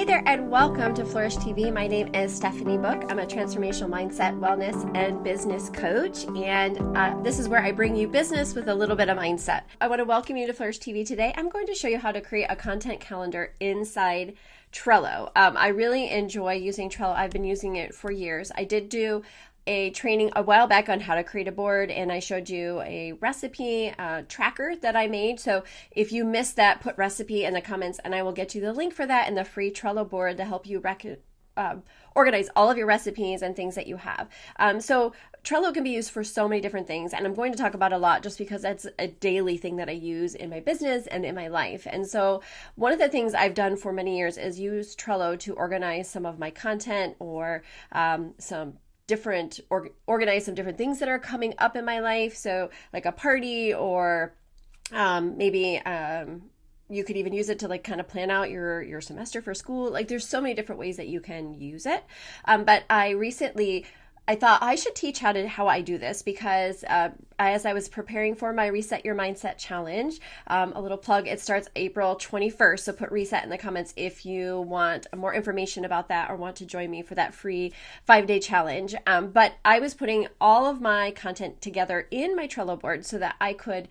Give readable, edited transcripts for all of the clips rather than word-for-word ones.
there, and welcome to Flourish TV. My name is Stephanie Book. I'm a transformational mindset, wellness, and business coach, and this is where I bring you business with a little bit of mindset. I want to welcome you to Flourish TV today. I'm going to show you how to create a content calendar inside Trello. I really enjoy using Trello. I've been using it for years. I did do a training a while back on how to create a board, and I showed you a recipe tracker that I made. So if you missed that, put recipe in the comments and I will get you the link for that and the free Trello board to help you organize all of your recipes and things that you have. So Trello can be used for so many different things, and I'm going to talk about a lot just because that's a daily thing that I use in my business and in my life. And so one of the things I've done for many years is use Trello to organize some of my content or organize some different things that are coming up in my life. So like a party, or maybe you could even use it to like kind of plan out your semester for school. Like there's so many different ways that you can use it. But I thought I should teach how I do this because as I was preparing for my Reset Your Mindset Challenge, a little plug, it starts April 21st. So put reset in the comments if you want more information about that or want to join me for that free 5-day challenge. But I was putting all of my content together in my Trello board so that I could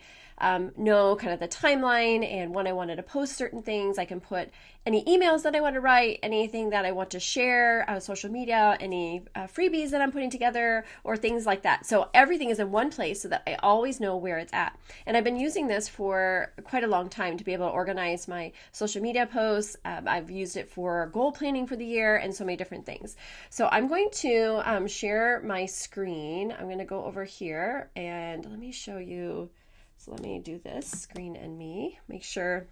know kind of the timeline and when I wanted to post certain things. I can put any emails that I want to write, anything that I want to share on social media, any freebies that I'm putting together or things like that. So everything is in one place so that I always know where it's at. And I've been using this for quite a long time to be able to organize my social media posts. I've used it for goal planning for the year and so many different things. So I'm going to share my screen. I'm going to go over here and let me show you. So let me do this, screen and me, make sure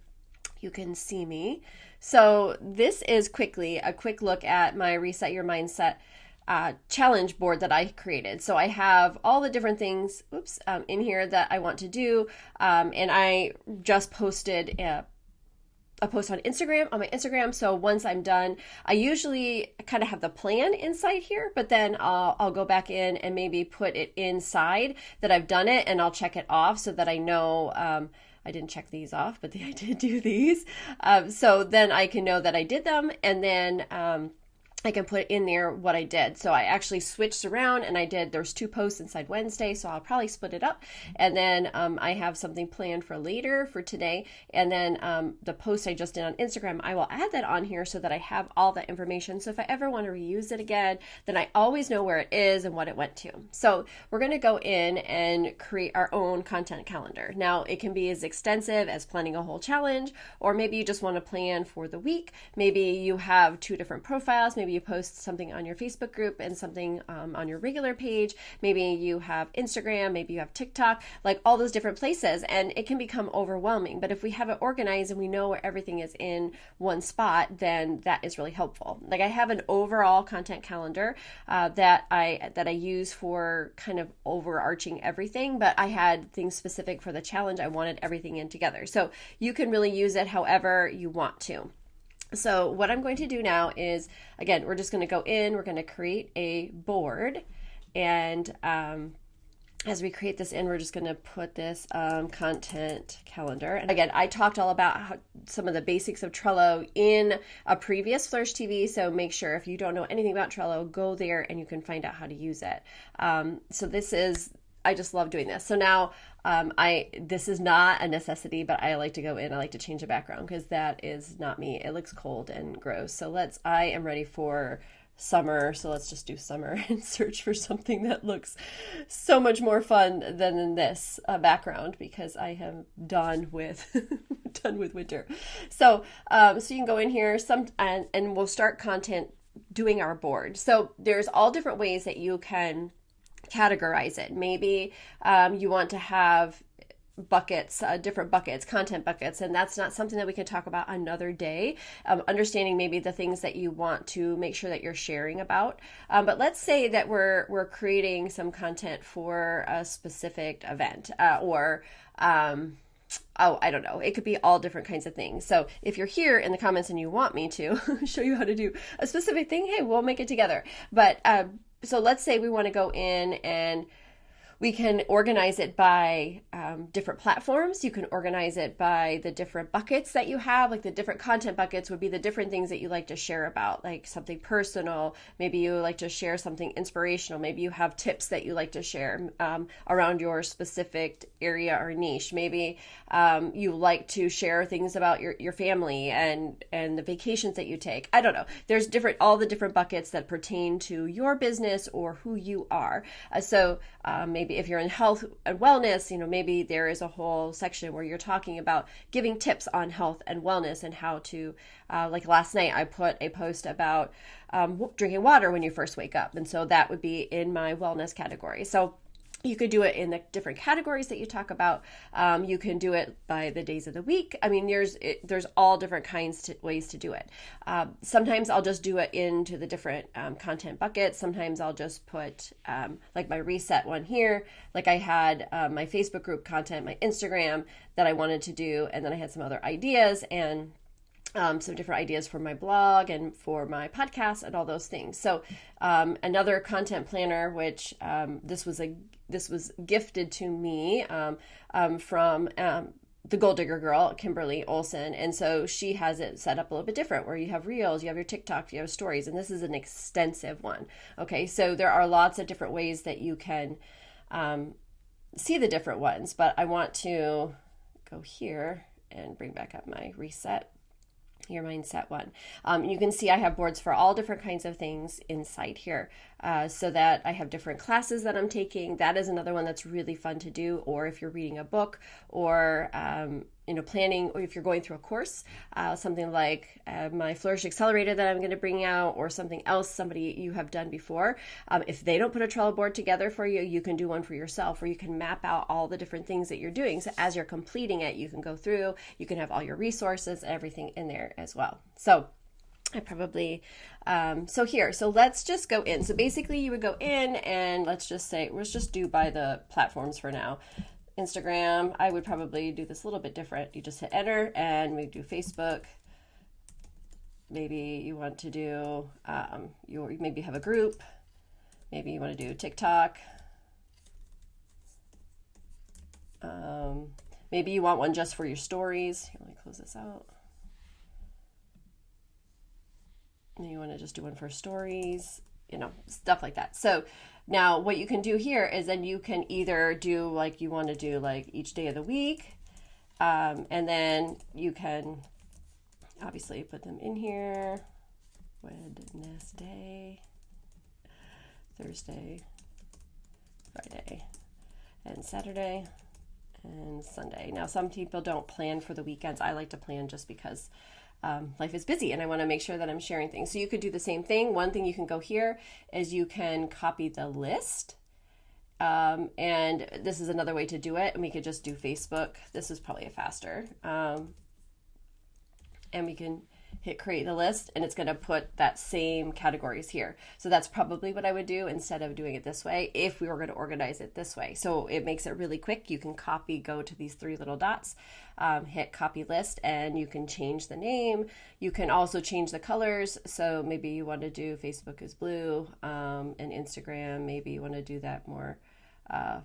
you can see me. So this is a quick look at my Reset Your Mindset challenge board that I created. So I have all the different things in here that I want to do. And I just posted a post on my Instagram. So once I'm done, I usually kind of have the plan inside here, but then I'll go back in and maybe put it inside that I've done it, and I'll check it off so that I know, I didn't check these off, but I did do these. So then I can know that I did them, and then I can put in there what I did. So I actually switched around and there's 2 posts inside Wednesday, so I'll probably split it up. And then I have something planned for later for today. And then the post I just did on Instagram, I will add that on here so that I have all that information. So if I ever want to reuse it again, then I always know where it is and what it went to. So we're going to go in and create our own content calendar. Now it can be as extensive as planning a whole challenge, or maybe you just want to plan for the week. Maybe you have 2 different profiles. Maybe you post something on your Facebook group and something on your regular page. Maybe you have Instagram, maybe you have TikTok, like all those different places, and it can become overwhelming. But if we have it organized and we know where everything is in one spot, then that is really helpful. Like I have an overall content calendar that I use for kind of overarching everything, but I had things specific for the challenge. I wanted everything in together. So you can really use it however you want to. So what I'm going to do now is, again, we're just going to go in, we're going to create a board, and as we create this we're just going to put this content calendar. And again, I talked all about some of the basics of Trello in a previous Flourish TV, so make sure if you don't know anything about Trello, go there and you can find out how to use it. I just love doing this. So now this is not a necessity, but I like to go in. I like to change the background because that is not me. It looks cold and gross. So I am ready for summer. So let's just do summer and search for something that looks so much more fun than in this background, because I am done with winter. So you can go in here and we'll start doing our board. So there's all different ways that you can categorize it. Maybe you want to have buckets, different buckets, content buckets, and that's not something that we can talk about another day. Understanding maybe the things that you want to make sure that you're sharing about. But let's say that we're creating some content for a specific event I don't know. It could be all different kinds of things. So if you're here in the comments and you want me to show you how to do a specific thing, hey, we'll make it together. But so let's say we want to go in and We can organize it by different platforms. You can organize it by the different buckets that you have. Like the different content buckets would be the different things that you like to share about, like something personal. Maybe you like to share something inspirational. Maybe you have tips that you like to share around your specific area or niche. Maybe you like to share things about your family and the vacations that you take. I don't know. There's all the different buckets that pertain to your business or who you are. So maybe if you're in health and wellness, maybe there is a whole section where you're talking about giving tips on health and wellness and how to, like last night, I put a post about drinking water when you first wake up. And so that would be in my wellness category. So you could do it in the different categories that you talk about. You can do it by the days of the week. I mean, there's all different ways to do it. Sometimes I'll just do it into the different content buckets. Sometimes I'll just put like my reset one here. Like I had my Facebook group content, my Instagram that I wanted to do, and then I had some other ideas and some different ideas for my blog and for my podcast and all those things. So another content planner, which this was gifted to me from the Gold Digger girl, Kimberly Olson. And so she has it set up a little bit different where you have reels, you have your TikTok, you have stories, and this is an extensive one. Okay, so there are lots of different ways that you can see the different ones, but I want to go here and bring back up my reset. Your mindset one. You can see I have boards for all different kinds of things inside here so that I have different classes that I'm taking. That is another one that's really fun to do. Or if you're reading a book or, planning, or if you're going through a course, something like my Flourish Accelerator that I'm going to bring out, or something else somebody you have done before. If they don't put a Trello board together for you, you can do one for yourself where you can map out all the different things that you're doing. So as you're completing it, you can go through, you can have all your resources, everything in there as well. So I probably, so let's just go in. So basically you would go in and let's just do by the platforms for now. Instagram, I would probably do this a little bit different. You just hit enter and we do Facebook. Maybe you want to do, maybe have a group. Maybe you want to do TikTok. Maybe you want one just for your stories. Here, let me close this out. And you want to just do one for stories, stuff like that. So now what you can do here is then you can either do like you want to do like each day of the week. And then you can obviously put them in here. Wednesday, Thursday, Friday, and Saturday, and Sunday. Now some people don't plan for the weekends. I like to plan just because life is busy and I want to make sure that I'm sharing things. So you could do the same thing. One thing you can go here is you can copy the list. And this is another way to do it. And we could just do Facebook. This is probably a faster. And we can hit create the list and it's going to put that same categories here. So that's probably what I would do instead of doing it this way if we were going to organize it this way. So it makes it really quick. You can go to these three little dots, hit copy list, and you can change the name. You can also change the colors. So maybe you want to do Facebook is blue, and Instagram, maybe you want to do that more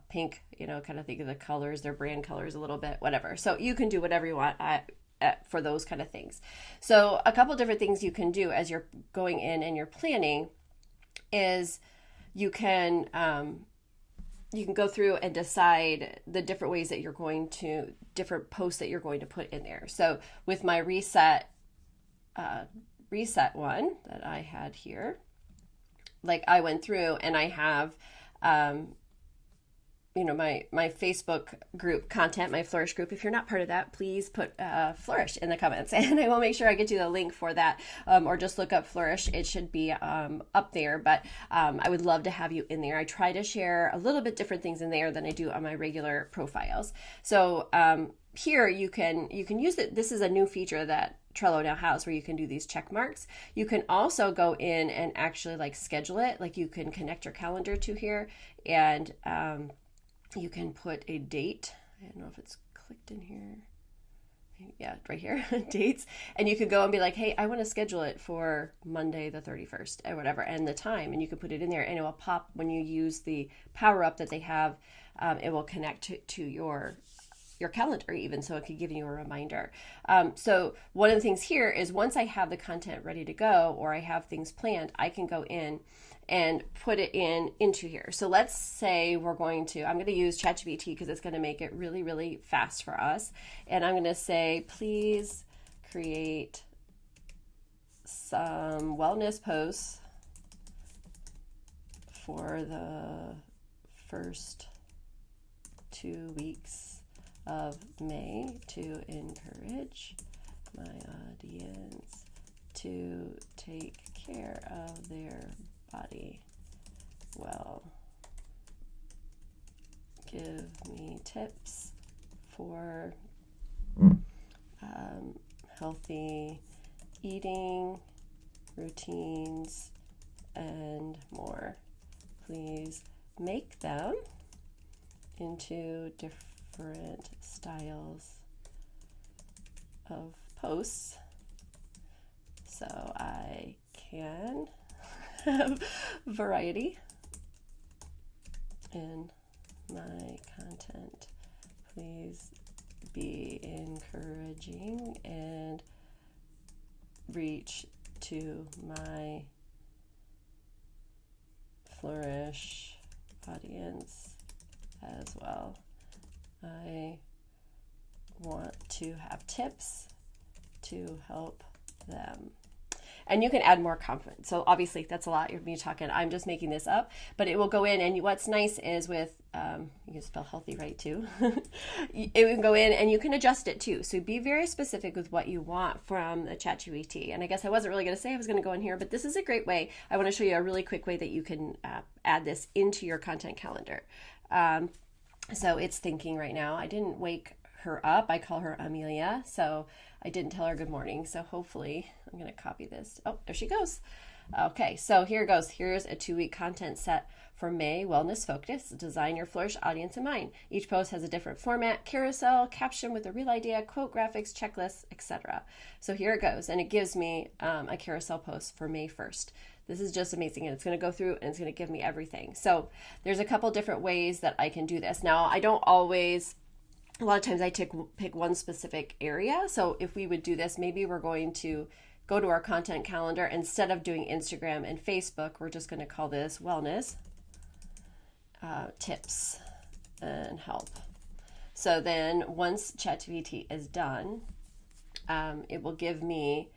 pink, kind of think of the colors, their brand colors a little bit, whatever. So you can do whatever you want for those kind of things. So a couple different things you can do as you're going in and you're planning is you can go through and decide the different ways that different posts that you're going to put in there. So with my reset one that I had here, like I went through and I have my Facebook group content, my Flourish group. If you're not part of that, please put Flourish in the comments and I will make sure I get you the link for that, or just look up Flourish. It should be up there, but I would love to have you in there. I try to share a little bit different things in there than I do on my regular profiles. So here you can use it. This is a new feature that Trello now has where you can do these check marks. You can also go in and actually schedule it. Like you can connect your calendar to here and you can put a date. I don't know if it's clicked in here. Yeah, right here, dates. And you could go and be like, hey, I want to schedule it for Monday the 31st or whatever, and the time. And you can put it in there and it will pop when you use the power up that they have it will connect to your calendar even, so it could give you a reminder. So one of the things here is once I have the content ready to go or I have things planned, I can go in and put it into here. So let's say I'm going to use ChatGPT because it's going to make it really, really fast for us. And I'm going to say, please create some wellness posts for the first 2 weeks of May to encourage my audience to take care of their body well. Give me tips for healthy eating routines and more. Please make them into different styles of posts so I can have variety in my content. Please be encouraging and reach to my Flourish audience as well. I want to have tips to help them. And you can add more confidence. So obviously that's a lot. You're me talking. I'm just making this up, but it will go in. And what's nice is with, you can spell healthy right too. It will go in and you can adjust it too. So be very specific with what you want from the ChatGPT. And I guess I wasn't really going to say I was going to go in here, but this is a great way. I want to show you a really quick way that you can add this into your content calendar. So it's thinking right now. I didn't wake her up. I call her Amelia. So I didn't tell her good morning. So hopefully I'm going to copy this. Oh, there she goes. Okay, so here it goes. Here's a 2-week content set for May Wellness Focus. Design your Flourish audience in mind. Each post has a different format, carousel, caption with a real idea, quote, graphics, checklists, etc. So here it goes. And it gives me a carousel post for May 1st. This is just amazing. And it's going to go through and it's going to give me everything. So there's a couple different ways that I can do this. Now, I don't always... A lot of times I pick one specific area. So if we would do this, maybe we're going to go to our content calendar. Instead of doing Instagram and Facebook, we're just going to call this wellness tips and help. So then once ChatGPT is done, it will give me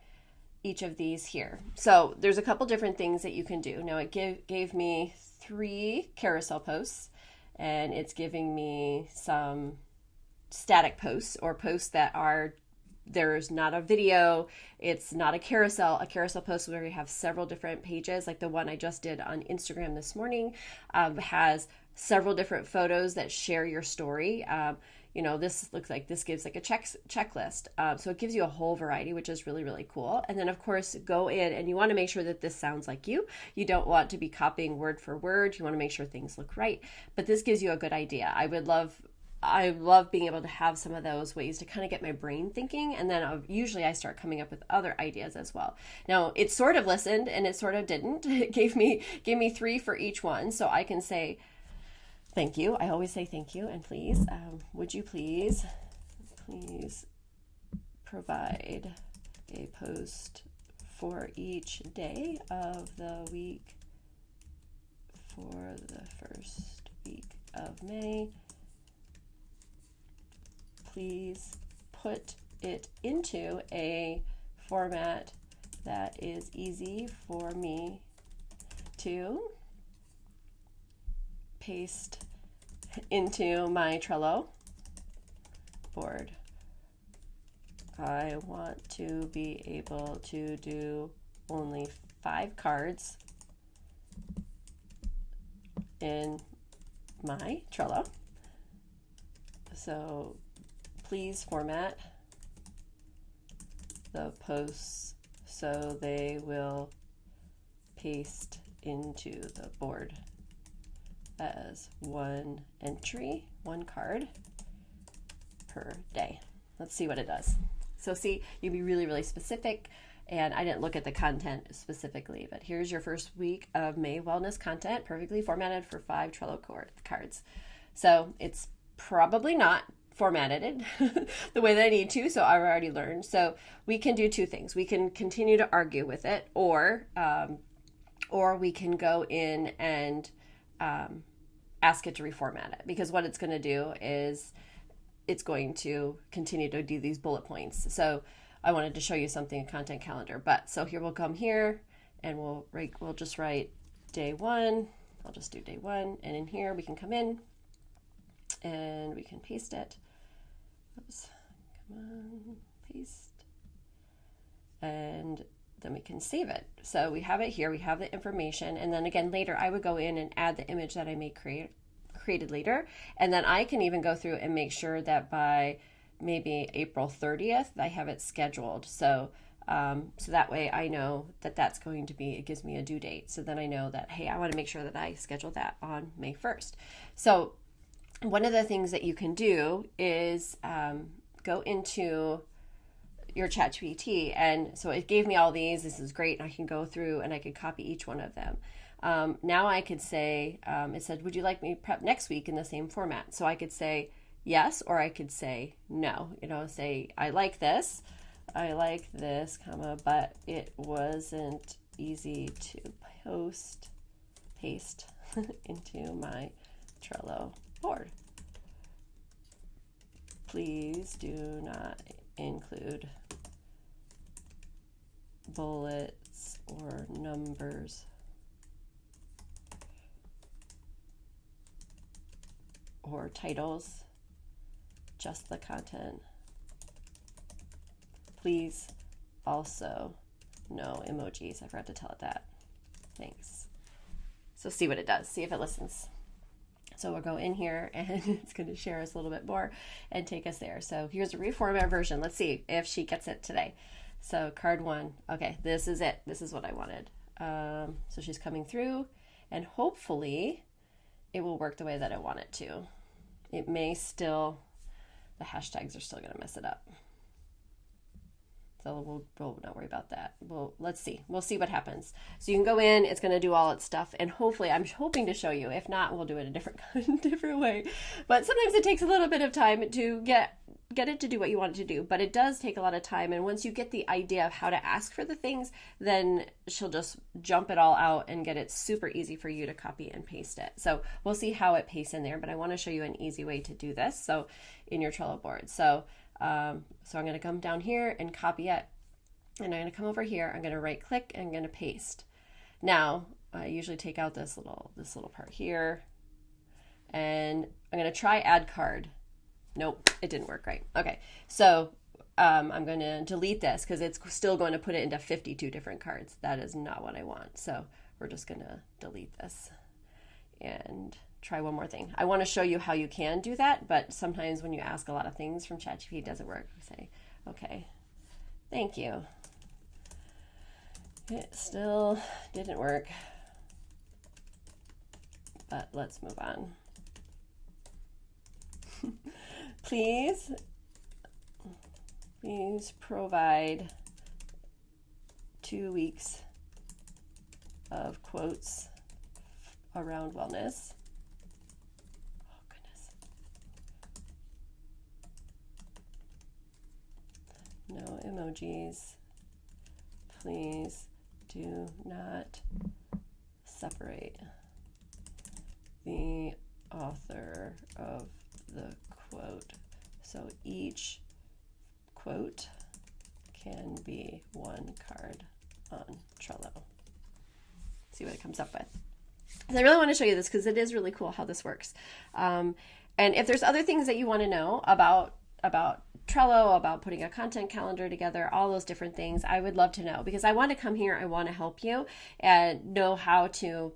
each of these here. So there's a couple different things that you can do. Now it gave me 3 carousel posts, and it's giving me some static posts or posts that are, there's not a video, it's not a carousel. A carousel post where you have several different pages, like the one I just did on Instagram this morning, has several different photos that share your story. This looks like, this gives like a checklist. So it gives you a whole variety, which is really, really cool. And then of course, go in and you want to make sure that this sounds like you. You don't want to be copying word for word. You want to make sure things look right. But this gives you a good idea. I love being able to have some of those ways to kind of get my brain thinking. And then usually I start coming up with other ideas as well. Now it sort of listened and it sort of didn't. It gave me 3 for each one. So I can say, thank you. I always say thank you and please. Would you please provide a post for each day of the week for the first week of May? Please put it into a format that is easy for me to paste into my Trello board. I want to be able to do only 5 cards in my Trello. So please format the posts so they will paste into the board as 1 entry, 1 card per day. Let's see what it does. So see, you can be really, really specific. And I didn't look at the content specifically, but here's your first week of May wellness content, perfectly formatted for 5 Trello cards. So it's probably not formatted the way that I need to. So I've already learned. So we can do two things. We can continue to argue with it, or we can go in and ask it to reformat it, because what it's going to do is it's going to continue to do these bullet points. So I wanted to show you something, content calendar. But so here we'll come here and we'll just write day one. I'll just do day one. And in here we can come in and we can paste it. Oops. Come on, paste. And then we can save it. So we have it here, we have the information. And then again, later I would go in and add the image that I may created later. And then I can even go through and make sure that by maybe April 30th, I have it scheduled. So that way I know that that's going to be, it gives me a due date. So then I know that, hey, I want to make sure that I schedule that on May 1st. So one of the things that you can do is go into your ChatGPT. And so it gave me all these. This is great. And I can go through and I can copy each one of them. Now I could say, it said, would you like me to prep next week in the same format? So I could say yes, or I could say no, say, I like this, comma, but it wasn't easy to paste into my Trello board. Please do not include bullets or numbers or titles, just the content. Please also no emojis. I forgot to tell it that. Thanks. So see what it does. See if it listens. So we'll go in here and it's going to share us a little bit more and take us there. So here's a reformat version. Let's see if she gets it today. So card one. Okay, this is it. This is what I wanted. So she's coming through and hopefully it will work the way that I want it to. It may still, the hashtags are still going to mess it up. So we'll not worry about that. Well, let's see. We'll see what happens. So you can go in, it's going to do all its stuff, and hopefully, I'm hoping to show you. If not, we'll do it a different way. But sometimes it takes a little bit of time to get it to do what you want it to do. But it does take a lot of time, and once you get the idea of how to ask for the things, then she'll just jump it all out and get it super easy for you to copy and paste it. So we'll see how it pastes in there, but I want to show you an easy way to do this. So in your Trello board. So I'm going to come down here and copy it. And I'm going to come over here. I'm going to right click and I'm going to paste. Now, I usually take out this little part here. And I'm going to try add card. Nope, it didn't work right. Okay, so I'm going to delete this because it's still going to put it into 52 different cards. That is not what I want. So we're just going to delete this and try one more thing. I want to show you how you can do that, but sometimes when you ask a lot of things from ChatGPT, it doesn't work. I say, okay, thank you. It still didn't work, but let's move on. Please provide 2 weeks of quotes around wellness. No emojis. Please do not separate the author of the quote. So each quote can be one card on Trello. See what it comes up with. So I really want to show you this because it is really cool how this works. And if there's other things that you want to know about Trello, about putting a content calendar together, all those different things, I would love to know, because I want to come here, I want to help you and know how to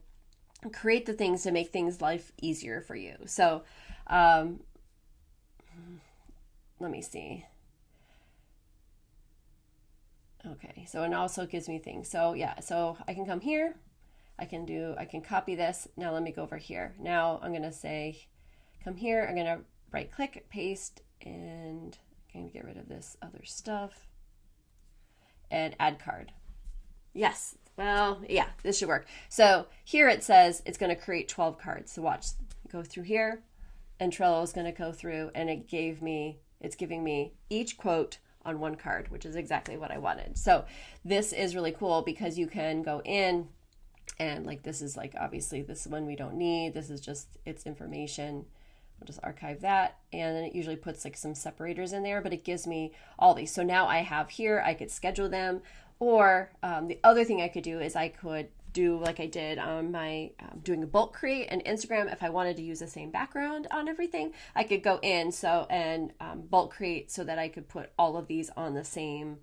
create the things to make life easier for you. So let me see. Okay, so it also gives me things. So yeah, so I can come here, I can copy this. Now let me go over here. Now I'm going to say, come here, I'm going to right click, paste, and I'm going to get rid of this other stuff and add card. Yes. Well, yeah, this should work. So here it says it's going to create 12 cards. So watch, go through here, and Trello is going to go through and it's giving me each quote on one card, which is exactly what I wanted. So this is really cool because you can go in and like, this is like, obviously this one we don't need. This is just, it's information. I'll just archive that. And then it usually puts like some separators in there, but it gives me all these. So now I have here, I could schedule them. Or the other thing I could do is I could do like I did on my doing a bulk create and Instagram. If I wanted to use the same background on everything, I could go in and bulk create so that I could put all of these on the same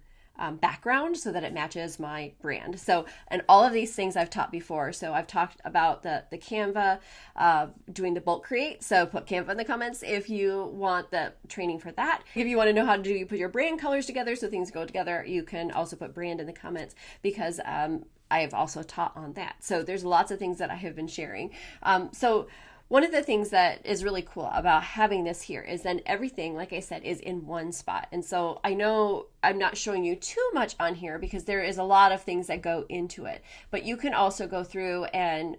background so that it matches my brand. So, and all of these things I've taught before. So I've talked about the Canva, doing the bulk create. So put Canva in the comments if you want the training for that. If you want to know how to you put your brand colors together so things go together, you can also put brand in the comments because I have also taught on that. So there's lots of things that I have been sharing. So one of the things that is really cool about having this here is then everything, like I said, is in one spot. And so I know I'm not showing you too much on here because there is a lot of things that go into it, but you can also go through and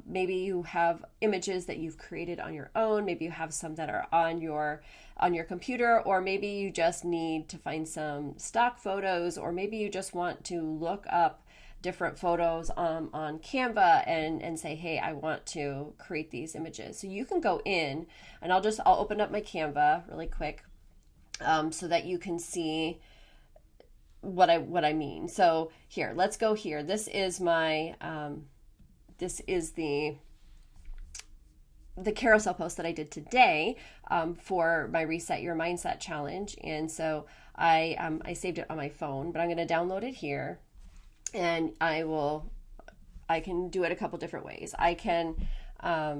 maybe you have images that you've created on your own. Maybe you have some that are on your computer, or maybe you just need to find some stock photos, or maybe you just want to look up different photos on Canva and say, hey, I want to create these images. So you can go in and I'll open up my Canva really quick so that you can see what I mean. So here, let's go here. This is my, this is the carousel post that I did today for my Reset Your Mindset challenge. And so I saved it on my phone, but I'm going to download it here. And I can do it a couple different ways. I can I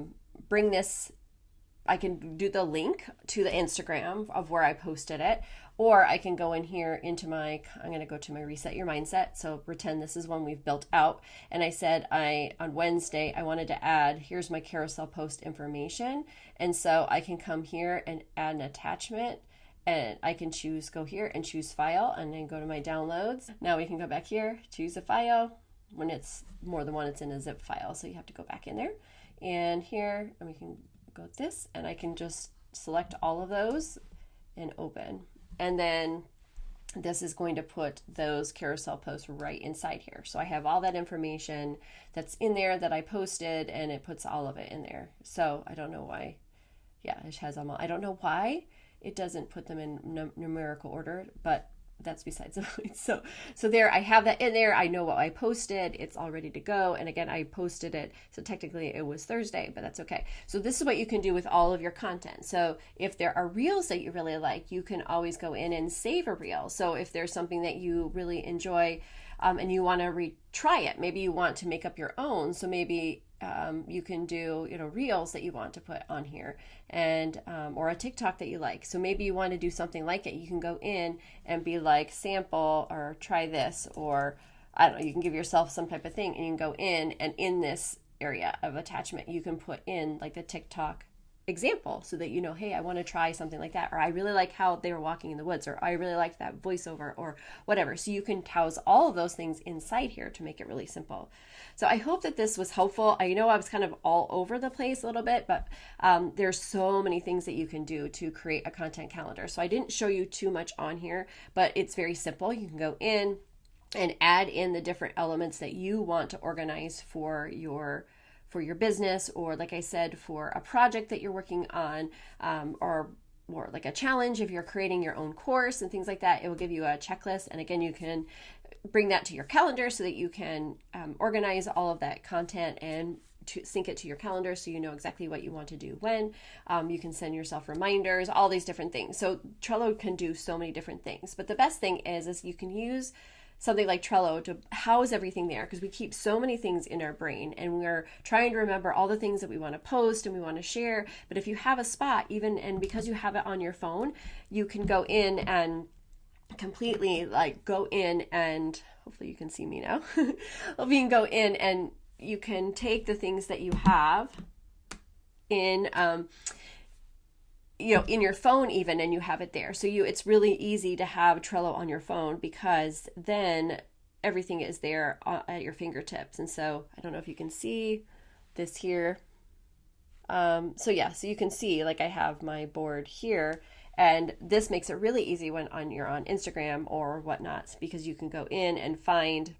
can do the link to the Instagram of where I posted it, or I can go in here into I'm going to go to my Reset Your Mindset. So pretend this is one we've built out. And I said on Wednesday, I wanted to add, here's my carousel post information. And so I can come here and add an attachment. And I can go here and choose file and then go to my downloads. Now we can go back here, choose a file. When it's more than one, it's in a zip file. So you have to go back in there. And here, and we can go with this, and I can just select all of those and open. And then this is going to put those carousel posts right inside here. So I have all that information that's in there that I posted, and it puts all of it in there. So I don't know why. Yeah, it has them all. I don't know why it doesn't put them in numerical order, but that's besides the point. So there, I have that in there. I know what I posted. It's all ready to go. And again, I posted it. So technically it was Thursday, but that's okay. So this is what you can do with all of your content. So if there are reels that you really like, you can always go in and save a reel. So if there's something that you really enjoy and you want to retry it, maybe you want to make up your own. So maybe you can do, reels that you want to put on here, and or a TikTok that you like. So maybe you want to do something like it. You can go in and be like, sample or try this, or I don't know, you can give yourself some type of thing, and you can go in, and in this area of attachment, you can put in like the TikTok example so that hey, I want to try something like that, or I really like how they were walking in the woods, or I really like that voiceover, or whatever. So you can house all of those things inside here to make it really simple. So I hope that this was helpful. I know I was kind of all over the place a little bit, but there's so many things that you can do to create a content calendar. So I didn't show you too much on here, but it's very simple. You can go in and add in the different elements that you want to organize for your business, or like I said, for a project that you're working on, or like a challenge if you're creating your own course and things like that. It will give you a checklist, and again, you can bring that to your calendar so that you can organize all of that content and to sync it to your calendar so you know exactly what you want to do when. You can send yourself reminders, all these different things. So Trello can do so many different things, but the best thing is you can use something like Trello to house everything there, because we keep so many things in our brain and we're trying to remember all the things that we want to post and we want to share. But if you have a spot, and because you have it on your phone, you can go in and completely go in, and hopefully you can see me now. You can go in and you can take the things that you have in in your phone even, and you have it there. So it's really easy to have Trello on your phone, because then everything is there at your fingertips. And so I don't know if you can see this here. So yeah, so you can see like I have my board here, and this makes it really easy when you're on Instagram or whatnot, because you can go in and find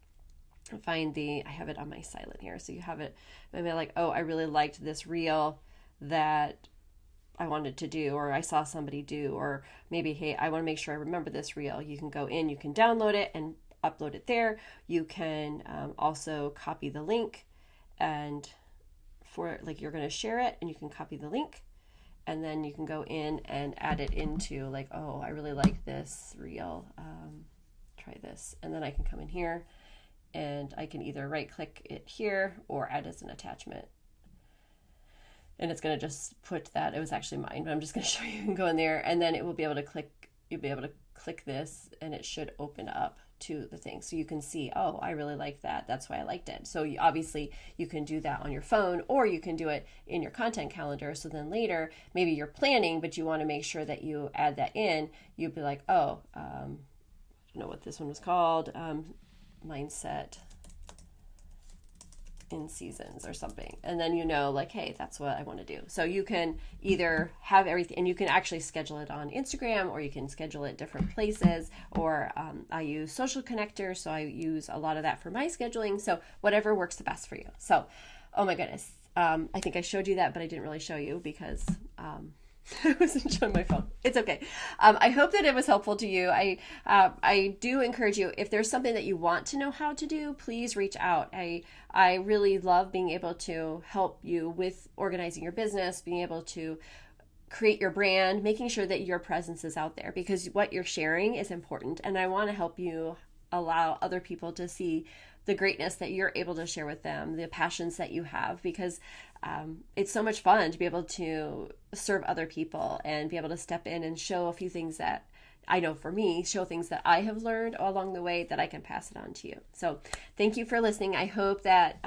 I have it on my silent here, so you have it maybe like, oh, I really liked this reel that I wanted to do, or I saw somebody do, or maybe, hey, I want to make sure I remember this reel. You can go in, you can download it and upload it there. You can also copy the link, and for like you're going to share it, and you can copy the link, and then you can go in and add it into like, oh, I really like this reel. Try this, and then I can come in here, and I can either right click it here or add as an attachment. And it's going to just put that, it was actually mine, but I'm just going to show you. You can go in there, and then it will be able to you'll be able to click this, and it should open up to the thing. So you can see, oh, I really like that. That's why I liked it. So obviously you can do that on your phone, or you can do it in your content calendar. So then later, maybe you're planning, but you want to make sure that you add that in. You'd be like, oh, I don't know what this one was called, mindset in seasons or something, and then you know like, hey, that's what I want to do. So you can either have everything, and you can actually schedule it on Instagram, or you can schedule it different places, or I use social connector, so I use a lot of that for my scheduling. So whatever works the best for you. So oh my goodness, I think I showed you that, but I didn't really show you because I wasn't showing my phone. It's okay. I hope that it was helpful to you. I do encourage you, if there's something that you want to know how to do, please reach out. I really love being able to help you with organizing your business, being able to create your brand, making sure that your presence is out there, because what you're sharing is important. And I want to help you allow other people to see the greatness that you're able to share with them, the passions that you have, because it's so much fun to be able to serve other people and be able to step in and show a few things that I know, for me, show things that I have learned along the way that I can pass it on to you. So thank you for listening. I hope that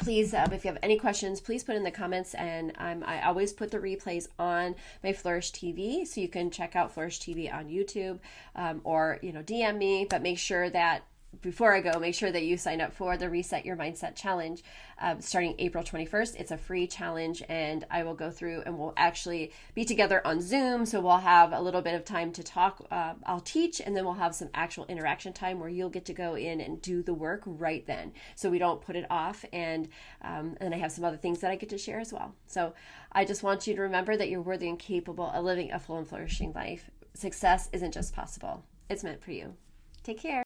please, if you have any questions, please put in the comments, and I always put the replays on my Flourish TV, so you can check out Flourish TV on YouTube, or DM me. But make sure that before I go, make sure that you sign up for the Reset Your Mindset Challenge starting April 21st. It's a free challenge, and I will go through, and we'll actually be together on Zoom. So we'll have a little bit of time to talk. I'll teach, and then we'll have some actual interaction time where you'll get to go in and do the work right then. So we don't put it off. And I have some other things that I get to share as well. So I just want you to remember that you're worthy and capable of living a full and flourishing life. Success isn't just possible. It's meant for you. Take care.